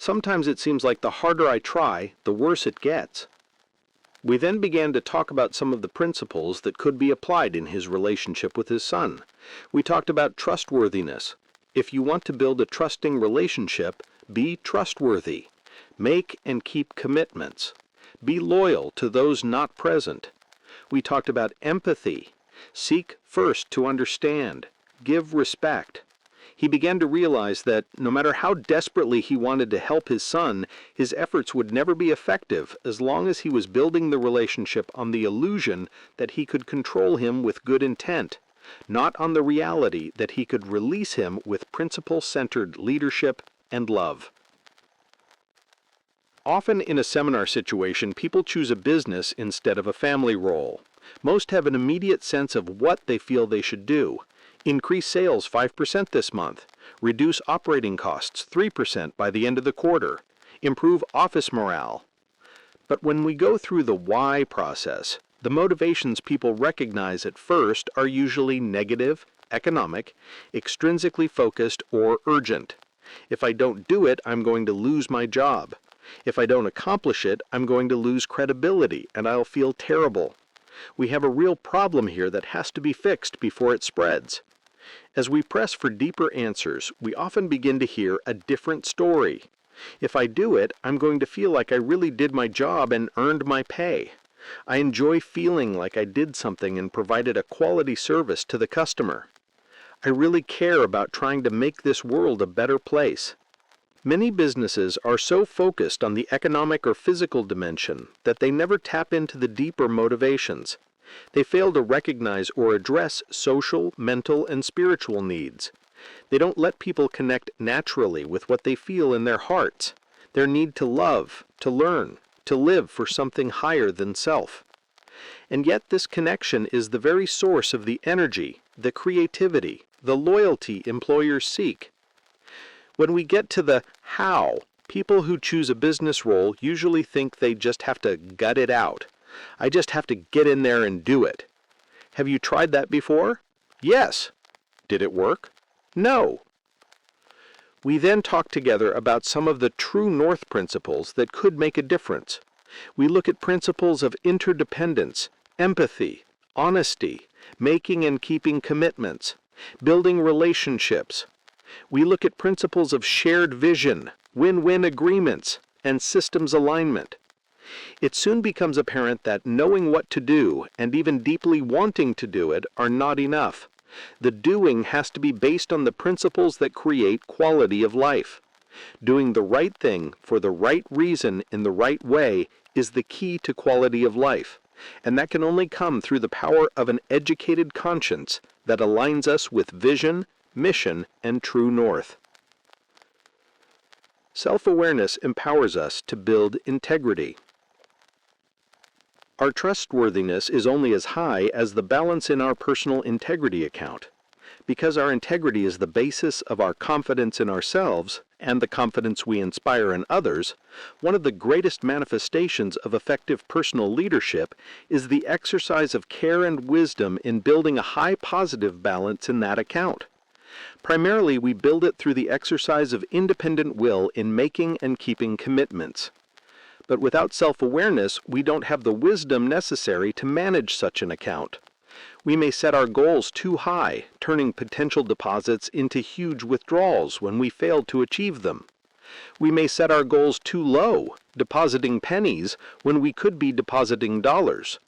Sometimes it seems like the harder I try, the worse it gets. We then began to talk about some of the principles that could be applied in his relationship with his son. We talked about trustworthiness. If you want to build a trusting relationship, be trustworthy. Make and keep commitments. Be loyal to those not present. We talked about empathy. Seek first to understand. Give respect. He began to realize that no matter how desperately he wanted to help his son, his efforts would never be effective as long as he was building the relationship on the illusion that he could control him with good intent, not on the reality that he could release him with principle-centered leadership and love. Often in a seminar situation, people choose a business instead of a family role. Most have an immediate sense of what they feel they should do. Increase sales 5% this month. Reduce operating costs 3% by the end of the quarter. Improve office morale. But when we go through the why process, the motivations people recognize at first are usually negative, economic, extrinsically focused, or urgent. If I don't do it, I'm going to lose my job. If I don't accomplish it, I'm going to lose credibility and I'll feel terrible. We have a real problem here that has to be fixed before it spreads. As we press for deeper answers, we often begin to hear a different story. If I do it, I'm going to feel like I really did my job and earned my pay. I enjoy feeling like I did something and provided a quality service to the customer. I really care about trying to make this world a better place. Many businesses are so focused on the economic or physical dimension that they never tap into the deeper motivations. They fail to recognize or address social, mental, and spiritual needs. They don't let people connect naturally with what they feel in their hearts, their need to love, to learn, to live for something higher than self. And yet this connection is the very source of the energy, the creativity, the loyalty employers seek. When we get to the how, people who choose a business role usually think they just have to gut it out. I just have to get in there and do it. Have you tried that before? Yes. Did it work? No. We then talk together about some of the true north principles that could make a difference. We look at principles of interdependence, empathy, honesty, making and keeping commitments, building relationships. We look at principles of shared vision, win-win agreements, and systems alignment. It soon becomes apparent that knowing what to do and even deeply wanting to do it are not enough. The doing has to be based on the principles that create quality of life. Doing the right thing for the right reason in the right way is the key to quality of life, and that can only come through the power of an educated conscience that aligns us with vision, mission, and true north. Self-awareness empowers us to build integrity. Our trustworthiness is only as high as the balance in our personal integrity account. Because our integrity is the basis of our confidence in ourselves and the confidence we inspire in others, one of the greatest manifestations of effective personal leadership is the exercise of care and wisdom in building a high positive balance in that account. Primarily, we build it through the exercise of independent will in making and keeping commitments. But without self-awareness, we don't have the wisdom necessary to manage such an account. We may set our goals too high, turning potential deposits into huge withdrawals when we fail to achieve them. We may set our goals too low, depositing pennies when we could be depositing dollars.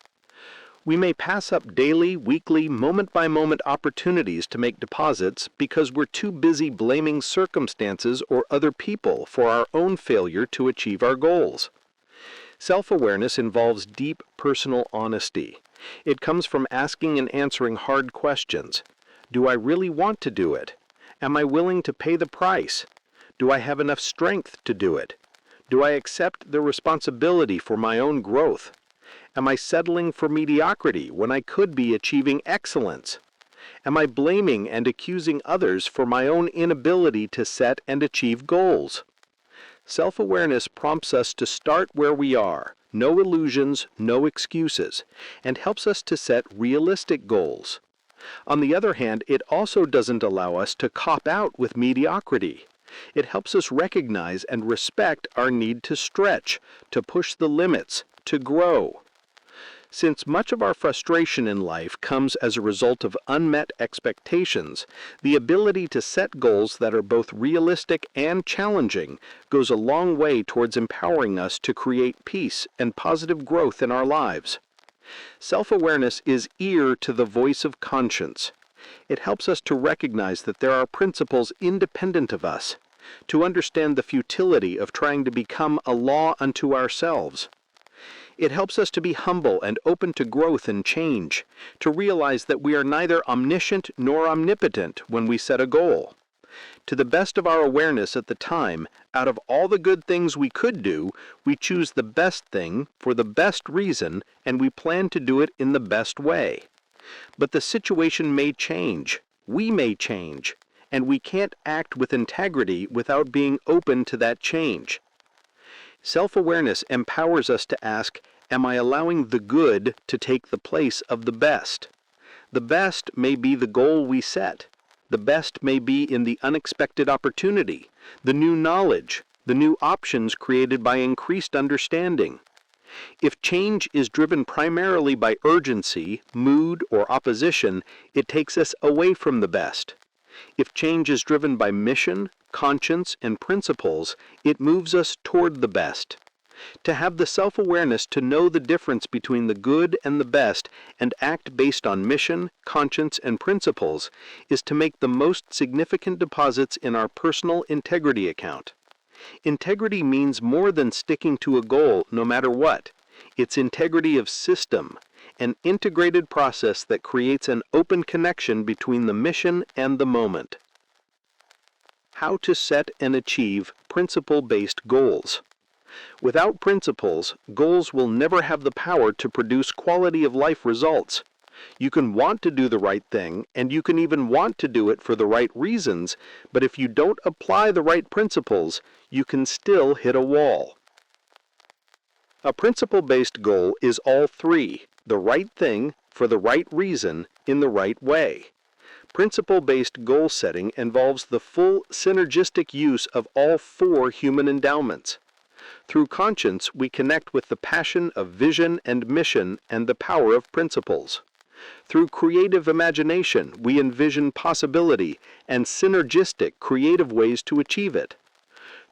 We may pass up daily, weekly, moment-by-moment opportunities to make deposits because we're too busy blaming circumstances or other people for our own failure to achieve our goals. Self-awareness involves deep personal honesty. It comes from asking and answering hard questions. Do I really want to do it? Am I willing to pay the price? Do I have enough strength to do it? Do I accept the responsibility for my own growth? Am I settling for mediocrity when I could be achieving excellence? Am I blaming and accusing others for my own inability to set and achieve goals? Self-awareness prompts us to start where we are, no illusions, no excuses, and helps us to set realistic goals. On the other hand, it also doesn't allow us to cop out with mediocrity. It helps us recognize and respect our need to stretch, to push the limits, to grow. Since much of our frustration in life comes as a result of unmet expectations, the ability to set goals that are both realistic and challenging goes a long way towards empowering us to create peace and positive growth in our lives. Self-awareness is ear to the voice of conscience. It helps us to recognize that there are principles independent of us, to understand the futility of trying to become a law unto ourselves. It helps us to be humble and open to growth and change, to realize that we are neither omniscient nor omnipotent when we set a goal. To the best of our awareness at the time, out of all the good things we could do, we choose the best thing for the best reason, and we plan to do it in the best way. But the situation may change, we may change, and we can't act with integrity without being open to that change. Self-awareness empowers us to ask, am I allowing the good to take the place of the best? The best may be the goal we set. The best may be in the unexpected opportunity, the new knowledge, the new options created by increased understanding. If change is driven primarily by urgency, mood, or opposition, it takes us away from the best. If change is driven by mission, conscience, and principles, it moves us toward the best. To have the self-awareness to know the difference between the good and the best and act based on mission, conscience, and principles is to make the most significant deposits in our personal integrity account. Integrity means more than sticking to a goal no matter what. It's integrity of system, an integrated process that creates an open connection between the mission and the moment. How to set and achieve principle-based goals. Without principles, goals will never have the power to produce quality of life results. You can want to do the right thing, and you can even want to do it for the right reasons, but if you don't apply the right principles, you can still hit a wall. A principle-based goal is all three: the right thing, for the right reason, in the right way. Principle-based goal setting involves the full synergistic use of all four human endowments. Through conscience, we connect with the passion of vision and mission and the power of principles. Through creative imagination, we envision possibility and synergistic creative ways to achieve it.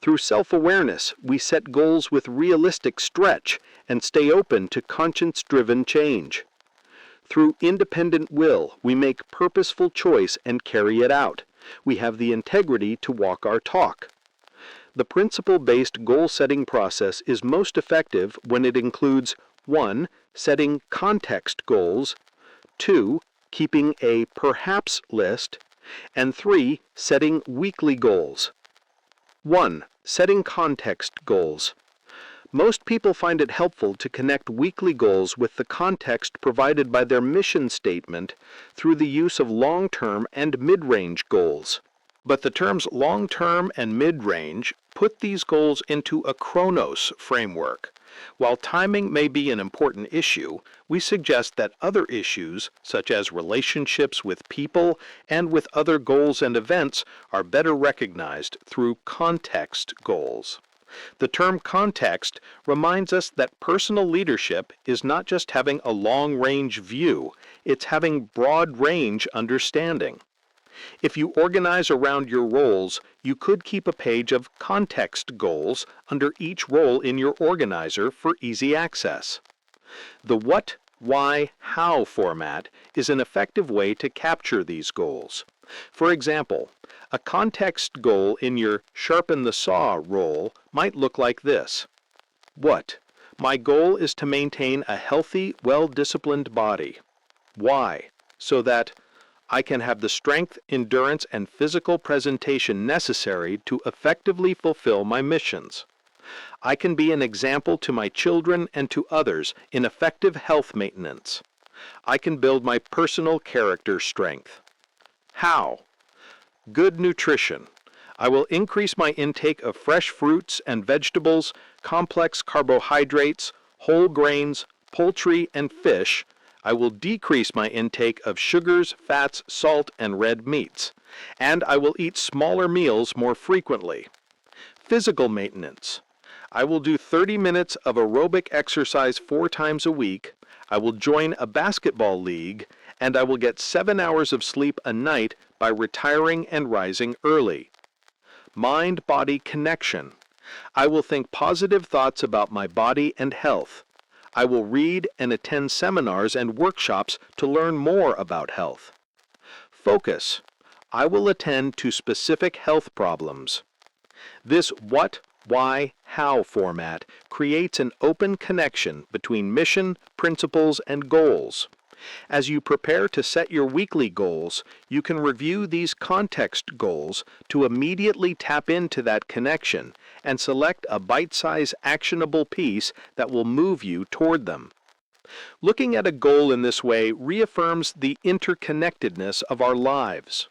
Through self-awareness, we set goals with realistic stretch and stay open to conscience-driven change. Through independent will, we make purposeful choice and carry it out. We have the integrity to walk our talk. The principle-based goal-setting process is most effective when it includes 1. Setting context goals, 2. Keeping a perhaps list, and 3. Setting weekly goals. 1. Setting context goals. Most people find it helpful to connect weekly goals with the context provided by their mission statement through the use of long-term and mid-range goals. But the terms long-term and mid-range put these goals into a chronos framework. While timing may be an important issue, we suggest that other issues, such as relationships with people and with other goals and events, are better recognized through context goals. The term context reminds us that personal leadership is not just having a long-range view, it's having broad-range understanding. If you organize around your roles, you could keep a page of context goals under each role in your organizer for easy access. The what, why, how format is an effective way to capture these goals. For example, a context goal in your sharpen the saw role might look like this. What? My goal is to maintain a healthy, well-disciplined body. Why? So that I can have the strength, endurance, and physical presentation necessary to effectively fulfill my missions. I can be an example to my children and to others in effective health maintenance. I can build my personal character strength. How? Good nutrition. I will increase my intake of fresh fruits and vegetables, complex carbohydrates, whole grains, poultry, and fish, I will decrease my intake of sugars, fats, salt, and red meats. And I will eat smaller meals more frequently. Physical maintenance. I will do 30 minutes of aerobic exercise 4 times a week. I will join a basketball league, and I will get 7 hours of sleep a night by retiring and rising early. Mind-body connection. I will think positive thoughts about my body and health. I will read and attend seminars and workshops to learn more about health. Focus. I will attend to specific health problems. This what, why, how format creates an open connection between mission, principles, and goals. As you prepare to set your weekly goals, you can review these context goals to immediately tap into that connection and select a bite-sized actionable piece that will move you toward them. Looking at a goal in this way reaffirms the interconnectedness of our lives.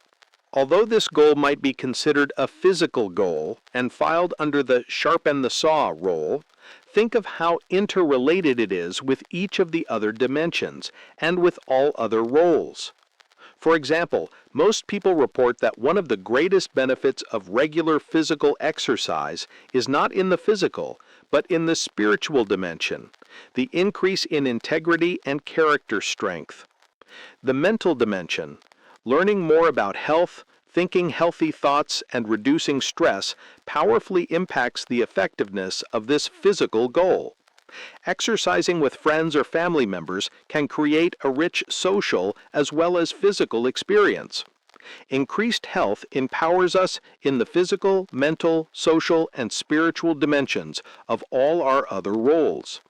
Although this goal might be considered a physical goal and filed under the sharpen the saw role, think of how interrelated it is with each of the other dimensions and with all other roles. For example, most people report that one of the greatest benefits of regular physical exercise is not in the physical, but in the spiritual dimension, the increase in integrity and character strength. The mental dimension, learning more about health, thinking healthy thoughts, and reducing stress powerfully impacts the effectiveness of this physical goal. Exercising with friends or family members can create a rich social as well as physical experience. Increased health empowers us in the physical, mental, social, and spiritual dimensions of all our other roles.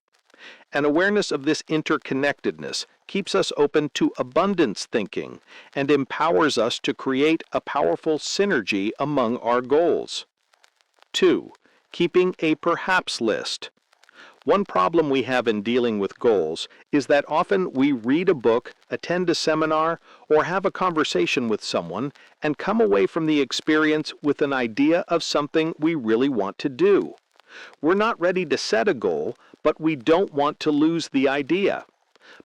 An awareness of this interconnectedness keeps us open to abundance thinking and empowers us to create a powerful synergy among our goals. 2. Keeping a perhaps list. One problem we have in dealing with goals is that often we read a book, attend a seminar, or have a conversation with someone and come away from the experience with an idea of something we really want to do. We're not ready to set a goal, but we don't want to lose the idea.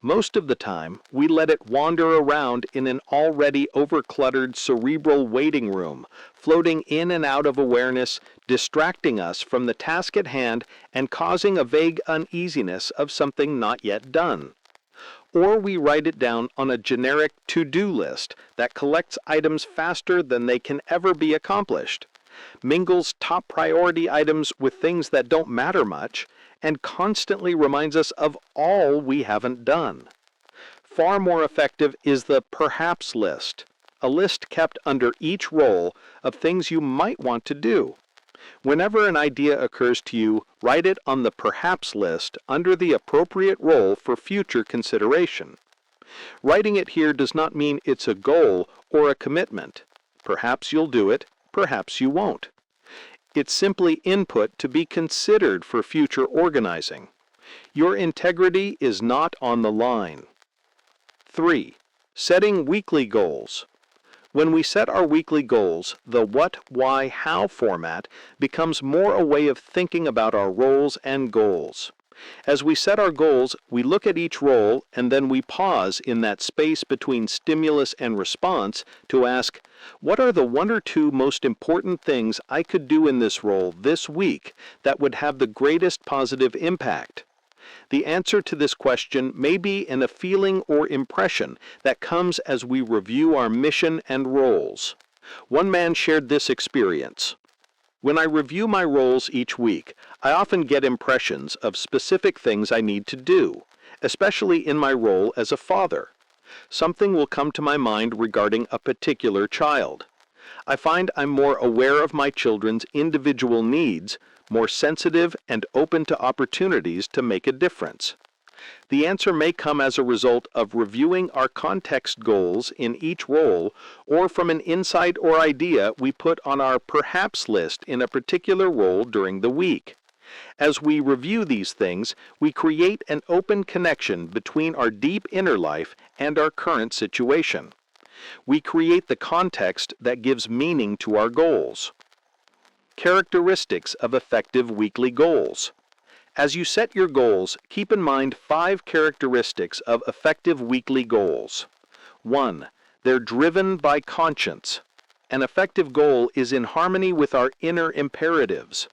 Most of the time, we let it wander around in an already overcluttered cerebral waiting room, floating in and out of awareness, distracting us from the task at hand and causing a vague uneasiness of something not yet done. Or we write it down on a generic to-do list that collects items faster than they can ever be accomplished, mingles top priority items with things that don't matter much, and constantly reminds us of all we haven't done. Far more effective is the perhaps list, a list kept under each role of things you might want to do. Whenever an idea occurs to you, write it on the perhaps list under the appropriate role for future consideration. Writing it here does not mean it's a goal or a commitment. Perhaps you'll do it, perhaps you won't. It's simply input to be considered for future organizing. Your integrity is not on the line. 3. Setting weekly goals. When we set our weekly goals, the what, why, how format becomes more a way of thinking about our roles and goals. As we set our goals, we look at each role and then we pause in that space between stimulus and response to ask, what are the 1 or 2 most important things I could do in this role this week that would have the greatest positive impact? The answer to this question may be in a feeling or impression that comes as we review our mission and roles. One man shared this experience. When I review my roles each week, I often get impressions of specific things I need to do, especially in my role as a father. Something will come to my mind regarding a particular child. I find I'm more aware of my children's individual needs, more sensitive and open to opportunities to make a difference. The answer may come as a result of reviewing our context goals in each role or from an insight or idea we put on our perhaps list in a particular role during the week. As we review these things, we create an open connection between our deep inner life and our current situation. We create the context that gives meaning to our goals. Characteristics of effective weekly goals. As you set your goals, keep in mind 5 characteristics of effective weekly goals. 1. They're driven by conscience. An effective goal is in harmony with our inner imperatives.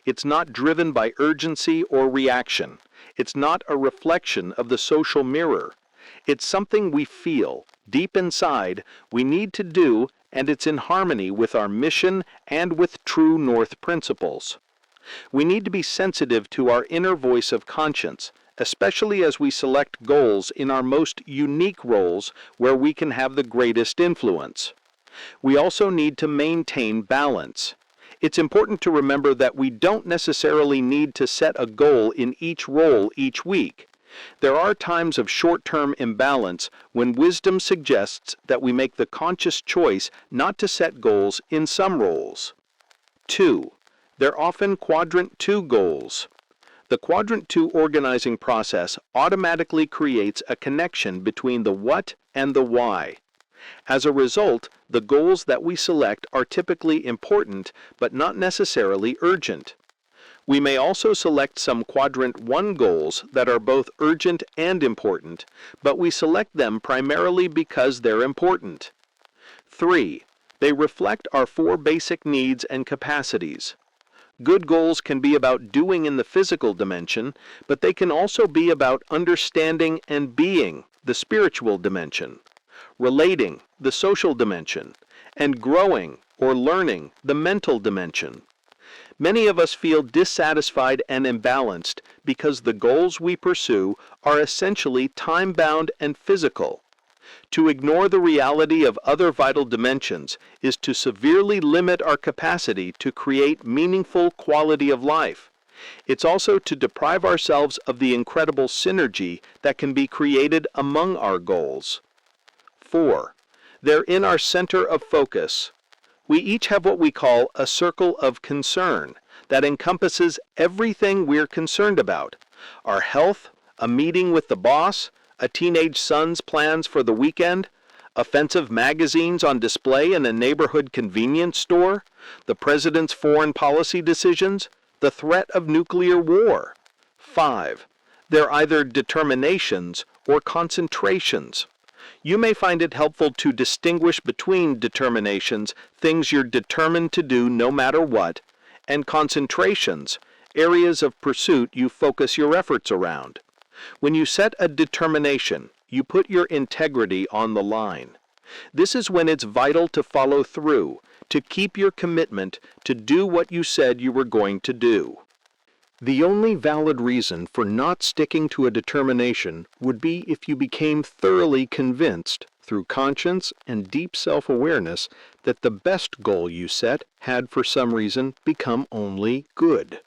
It's not driven by urgency or reaction. It's not a reflection of the social mirror. It's something we feel, deep inside, we need to do, and it's in harmony with our mission and with true North principles. We need to be sensitive to our inner voice of conscience, especially as we select goals in our most unique roles where we can have the greatest influence. We also need to maintain balance. It's important to remember that we don't necessarily need to set a goal in each role each week. There are times of short-term imbalance when wisdom suggests that we make the conscious choice not to set goals in some roles. 2. They're often Quadrant 2 goals. The Quadrant 2 organizing process automatically creates a connection between the what and the why. As a result, the goals that we select are typically important but not necessarily urgent. We may also select some Quadrant 1 goals that are both urgent and important, but we select them primarily because they're important. 3. They reflect our 4 basic needs and capacities. Good goals can be about doing in the physical dimension, but they can also be about understanding and being, the spiritual dimension, relating, the social dimension, and growing or learning, the mental dimension. Many of us feel dissatisfied and imbalanced because the goals we pursue are essentially time-bound and physical. To ignore the reality of other vital dimensions is to severely limit our capacity to create meaningful quality of life. It's also to deprive ourselves of the incredible synergy that can be created among our goals. 4. They're in our center of focus. We each have what we call a circle of concern that encompasses everything we're concerned about. Our health, a meeting with the boss, a teenage son's plans for the weekend, offensive magazines on display in a neighborhood convenience store, the president's foreign policy decisions, the threat of nuclear war. 5. They're either determinations or concentrations. You may find it helpful to distinguish between determinations, things you're determined to do no matter what, and concentrations, areas of pursuit you focus your efforts around. When you set a determination, you put your integrity on the line. This is when it's vital to follow through, to keep your commitment, to do what you said you were going to do. The only valid reason for not sticking to a determination would be if you became thoroughly convinced, through conscience and deep self-awareness, that the best goal you set had for some reason become only good.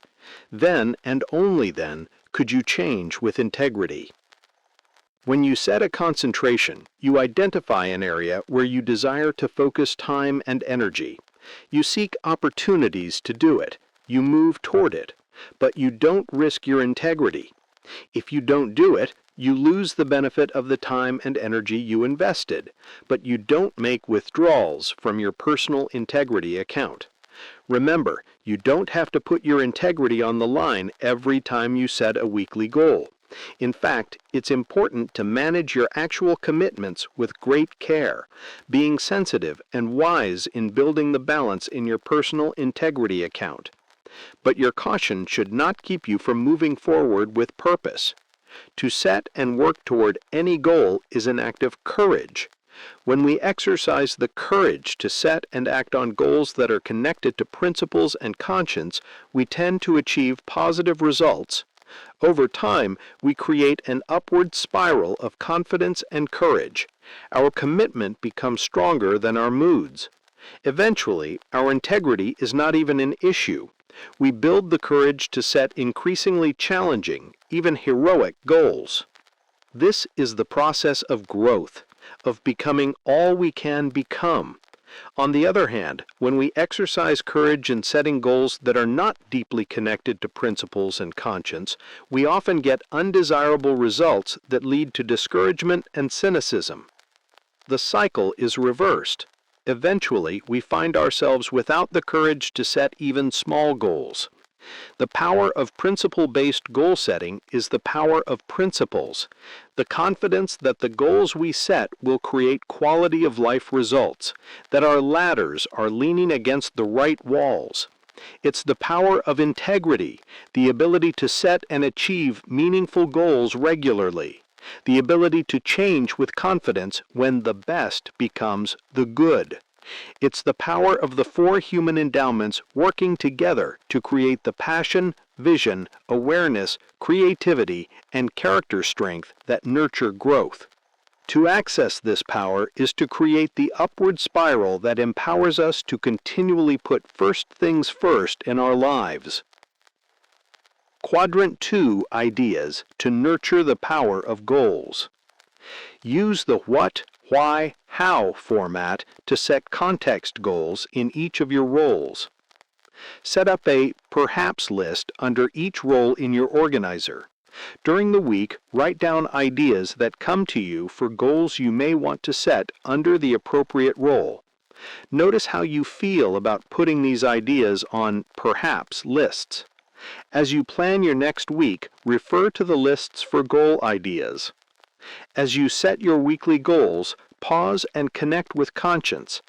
Then, and only then, could you change with integrity. When you set a concentration, you identify an area where you desire to focus time and energy. You seek opportunities to do it. You move toward it. But you don't risk your integrity. If you don't do it, you lose the benefit of the time and energy you invested, but you don't make withdrawals from your personal integrity account. Remember, you don't have to put your integrity on the line every time you set a weekly goal. In fact, it's important to manage your actual commitments with great care, being sensitive and wise in building the balance in your personal integrity account. But your caution should not keep you from moving forward with purpose. To set and work toward any goal is an act of courage. When we exercise the courage to set and act on goals that are connected to principles and conscience, we tend to achieve positive results. Over time, we create an upward spiral of confidence and courage. Our commitment becomes stronger than our moods. Eventually, our integrity is not even an issue. We build the courage to set increasingly challenging, even heroic goals. This is the process of growth, of becoming all we can become. On the other hand, when we exercise courage in setting goals that are not deeply connected to principles and conscience, we often get undesirable results that lead to discouragement and cynicism. The cycle is reversed. Eventually, we find ourselves without the courage to set even small goals. The power of principle-based goal setting is the power of principles, the confidence that the goals we set will create quality of life results, that our ladders are leaning against the right walls. It's the power of integrity, the ability to set and achieve meaningful goals regularly, the ability to change with confidence when the best becomes the good. It's the power of the four human endowments working together to create the passion, vision, awareness, creativity, and character strength that nurture growth. To access this power is to create the upward spiral that empowers us to continually put first things first in our lives. Quadrant 2 ideas to nurture the power of goals. Use the what, why, how format to set context goals in each of your roles. Set up a perhaps list under each role in your organizer. During the week, write down ideas that come to you for goals you may want to set under the appropriate role. Notice how you feel about putting these ideas on perhaps lists. As you plan your next week, refer to the lists for goal ideas. As you set your weekly goals, pause and connect with conscience.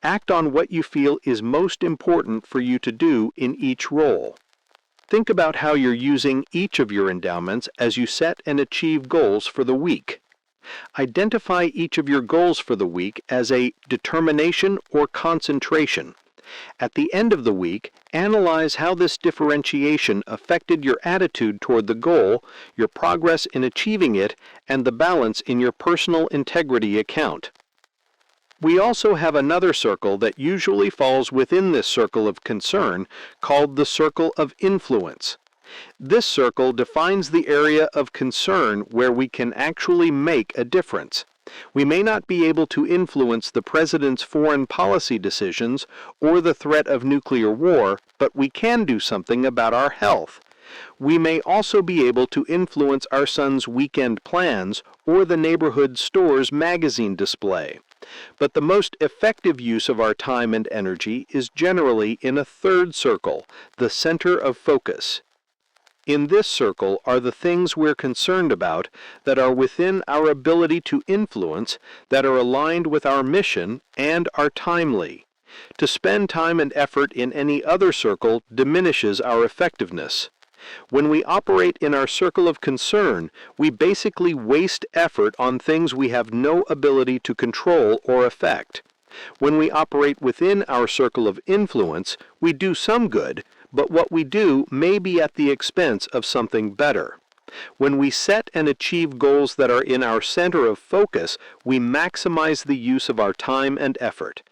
Act on what you feel is most important for you to do in each role. Think about how you're using each of your endowments as you set and achieve goals for the week. Identify each of your goals for the week as a determination or concentration. At the end of the week, analyze how this differentiation affected your attitude toward the goal, your progress in achieving it, and the balance in your personal integrity account. We also have another circle that usually falls within this circle of concern, called the circle of influence. This circle defines the area of concern where we can actually make a difference. We may not be able to influence the president's foreign policy decisions or the threat of nuclear war, but we can do something about our health. We may also be able to influence our son's weekend plans or the neighborhood store's magazine display. But the most effective use of our time and energy is generally in a third circle, the center of focus. In this circle are the things we're concerned about that are within our ability to influence, that are aligned with our mission, and are timely. To spend time and effort in any other circle diminishes our effectiveness. When we operate in our circle of concern, we basically waste effort on things we have no ability to control or affect. When we operate within our circle of influence, we do some good, but what we do may be at the expense of something better. When we set and achieve goals that are in our center of focus, we maximize the use of our time and effort.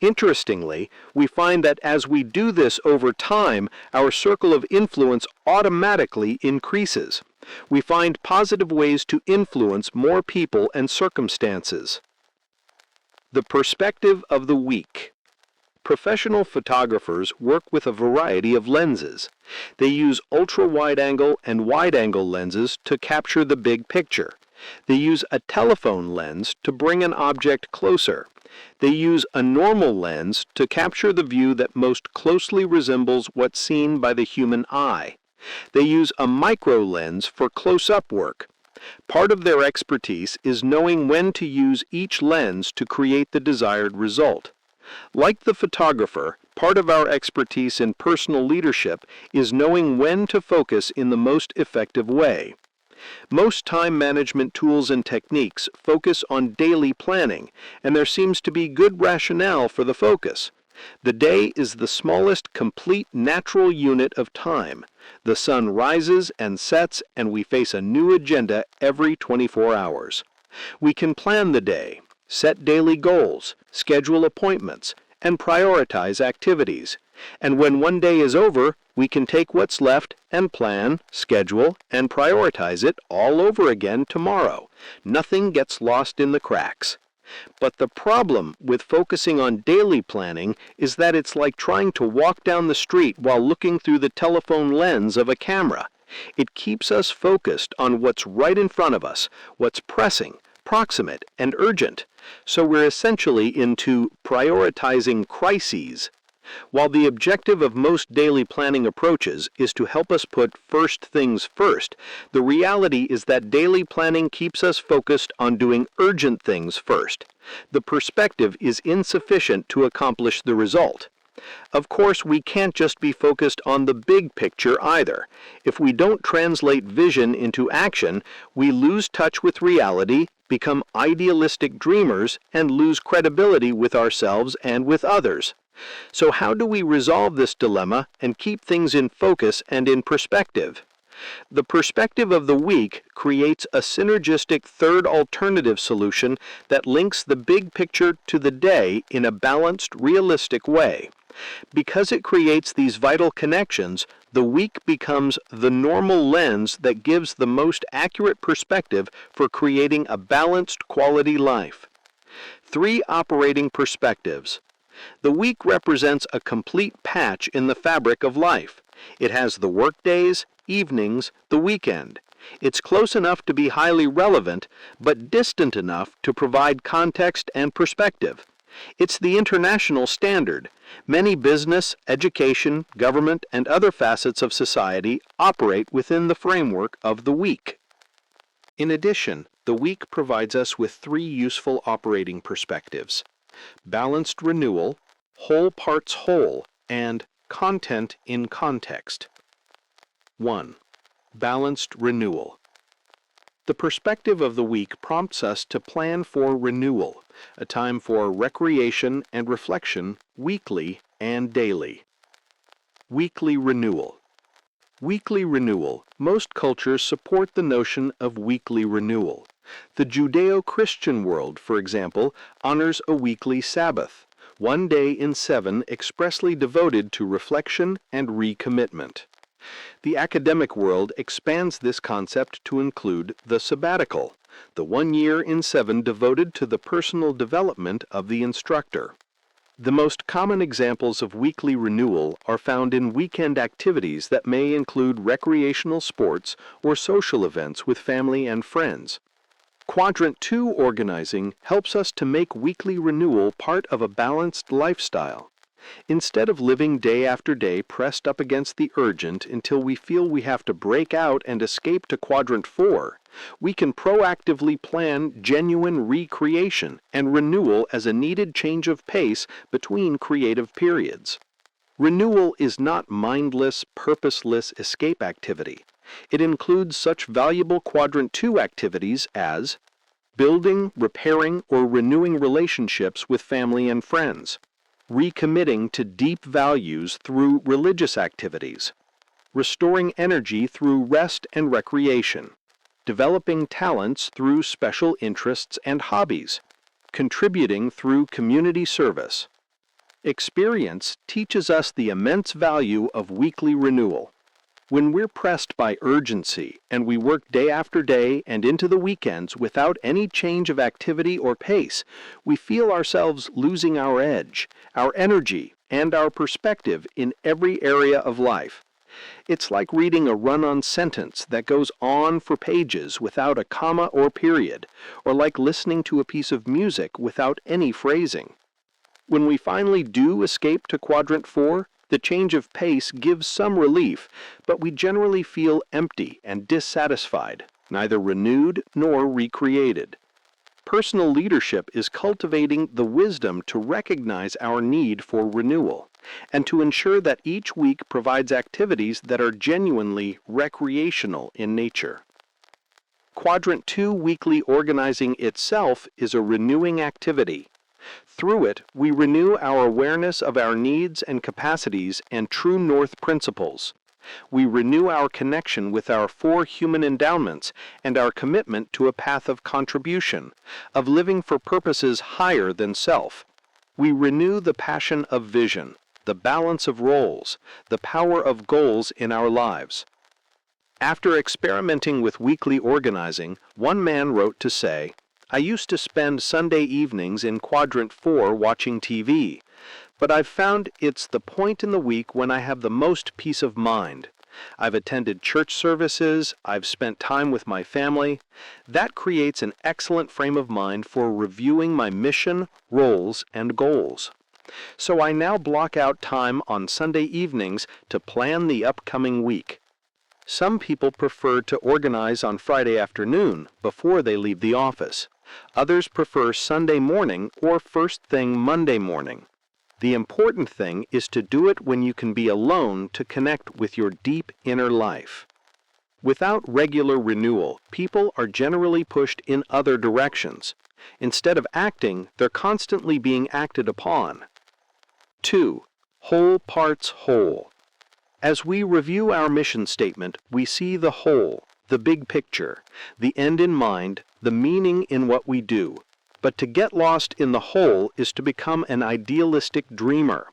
Interestingly, we find that as we do this over time, our circle of influence automatically increases. We find positive ways to influence more people and circumstances. The perspective of the week. Professional photographers work with a variety of lenses. They use ultra-wide-angle and wide-angle lenses to capture the big picture. They use a telephone lens to bring an object closer. They use a normal lens to capture the view that most closely resembles what's seen by the human eye. They use a micro lens for close-up work. Part of their expertise is knowing when to use each lens to create the desired result. Like the photographer, part of our expertise in personal leadership is knowing when to focus in the most effective way. Most time management tools and techniques focus on daily planning, and there seems to be good rationale for the focus. The day is the smallest complete natural unit of time. The sun rises and sets, and we face a new agenda every 24 hours. We can plan the day, set daily goals, schedule appointments, and prioritize activities. And when one day is over, we can take what's left and plan, schedule, and prioritize it all over again tomorrow. Nothing gets lost in the cracks. But the problem with focusing on daily planning is that it's like trying to walk down the street while looking through the telephone lens of a camera. It keeps us focused on what's right in front of us, what's pressing, proximate, and urgent. So we're essentially into prioritizing crises. While the objective of most daily planning approaches is to help us put first things first, the reality is that daily planning keeps us focused on doing urgent things first. The perspective is insufficient to accomplish the result. Of course, we can't just be focused on the big picture either. If we don't translate vision into action, we lose touch with reality, become idealistic dreamers, and lose credibility with ourselves and with others. So how do we resolve this dilemma and keep things in focus and in perspective? The perspective of the week creates a synergistic third alternative solution that links the big picture to the day in a balanced, realistic way. Because it creates these vital connections, the week becomes the normal lens that gives the most accurate perspective for creating a balanced quality life. 3 operating perspectives. The week represents a complete patch in the fabric of life. It has the workdays, evenings, the weekend. It's close enough to be highly relevant, but distant enough to provide context and perspective. It's the international standard. Many business, education, government, and other facets of society operate within the framework of the week. In addition, the week provides us with 3 useful operating perspectives: balanced renewal, whole parts whole, and content in context. 1. Balanced renewal. The perspective of the week prompts us to plan for renewal, a time for recreation and reflection weekly and daily. Weekly renewal. Weekly renewal. Most cultures support the notion of weekly renewal. The Judeo-Christian world, for example, honors a weekly Sabbath, 1 day in 7 expressly devoted to reflection and recommitment. The academic world expands this concept to include the sabbatical, the 1 year in 7 devoted to the personal development of the instructor. The most common examples of weekly renewal are found in weekend activities that may include recreational sports or social events with family and friends. Quadrant 2 organizing helps us to make weekly renewal part of a balanced lifestyle. Instead of living day after day pressed up against the urgent until we feel we have to break out and escape to Quadrant 4, we can proactively plan genuine recreation and renewal as a needed change of pace between creative periods. Renewal is not mindless, purposeless escape activity. It includes such valuable Quadrant 2 activities as building, repairing, or renewing relationships with family and friends, recommitting to deep values through religious activities, restoring energy through rest and recreation, developing talents through special interests and hobbies, contributing through community service. Experience teaches us the immense value of weekly renewal. When we're pressed by urgency and we work day after day and into the weekends without any change of activity or pace, we feel ourselves losing our edge, our energy, and our perspective in every area of life. It's like reading a run-on sentence that goes on for pages without a comma or period, or like listening to a piece of music without any phrasing. When we finally do escape to Quadrant 4, the change of pace gives some relief, but we generally feel empty and dissatisfied, neither renewed nor recreated. Personal leadership is cultivating the wisdom to recognize our need for renewal, and to ensure that each week provides activities that are genuinely recreational in nature. Quadrant 2 weekly organizing itself is a renewing activity. Through it, we renew our awareness of our needs and capacities and true north principles. We renew our connection with our 4 human endowments and our commitment to a path of contribution, of living for purposes higher than self. We renew the passion of vision, the balance of roles, the power of goals in our lives. After experimenting with weekly organizing, one man wrote to say, "I used to spend Sunday evenings in Quadrant 4 watching TV, but I've found it's the point in the week when I have the most peace of mind. I've attended church services, I've spent time with my family. That creates an excellent frame of mind for reviewing my mission, roles, and goals. So I now block out time on Sunday evenings to plan the upcoming week. Some people prefer to organize on Friday afternoon before they leave the office. Others prefer Sunday morning or first thing Monday morning. The important thing is to do it when you can be alone to connect with your deep inner life. Without regular renewal, people are generally pushed in other directions. Instead of acting, they're constantly being acted upon. 2. Whole parts whole. As we review our mission statement, we see the whole, the big picture, the end in mind, the meaning in what we do. But to get lost in the whole is to become an idealistic dreamer.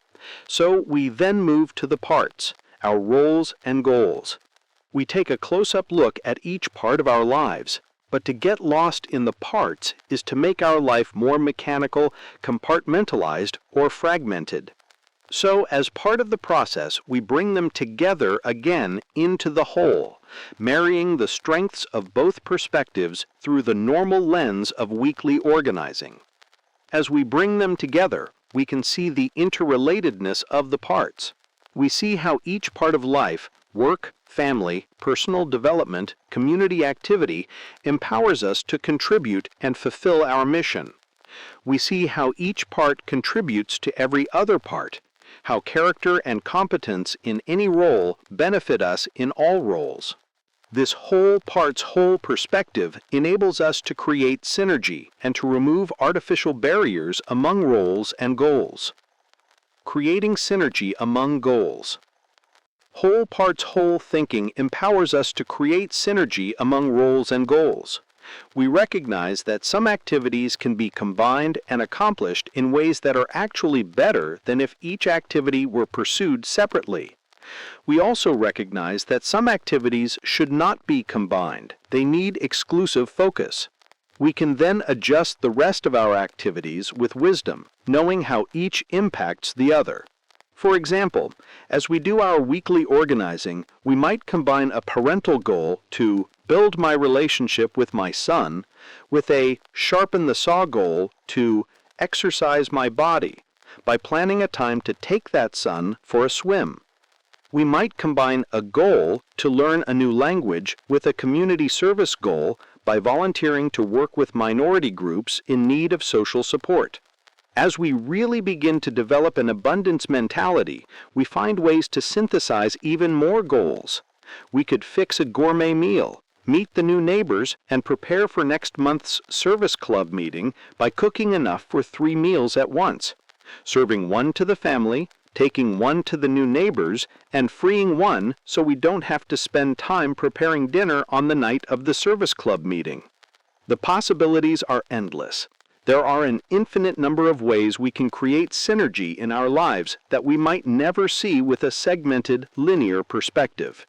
So we then move to the parts, our roles and goals. We take a close-up look at each part of our lives, but to get lost in the parts is to make our life more mechanical, compartmentalized, or fragmented. So, as part of the process, we bring them together again into the whole, marrying the strengths of both perspectives through the normal lens of weekly organizing. As we bring them together, we can see the interrelatedness of the parts. We see how each part of life, work, family, personal development, community activity, empowers us to contribute and fulfill our mission. We see how each part contributes to every other part, how character and competence in any role benefit us in all roles. This whole parts whole perspective enables us to create synergy and to remove artificial barriers among roles and goals. Creating synergy among goals. Whole parts whole thinking empowers us to create synergy among roles and goals. We recognize that some activities can be combined and accomplished in ways that are actually better than if each activity were pursued separately. We also recognize that some activities should not be combined. They need exclusive focus. We can then adjust the rest of our activities with wisdom, knowing how each impacts the other. For example, as we do our weekly organizing, we might combine a parental goal to build my relationship with my son with a sharpen the saw goal to exercise my body by planning a time to take that son for a swim. We might combine a goal to learn a new language with a community service goal by volunteering to work with minority groups in need of social support. As we really begin to develop an abundance mentality, we find ways to synthesize even more goals. We could fix a gourmet meal, meet the new neighbors, and prepare for next month's service club meeting by cooking enough for 3 meals at once, serving 1 to the family, taking 1 to the new neighbors, and freeing 1 so we don't have to spend time preparing dinner on the night of the service club meeting. The possibilities are endless. There are an infinite number of ways we can create synergy in our lives that we might never see with a segmented, linear perspective.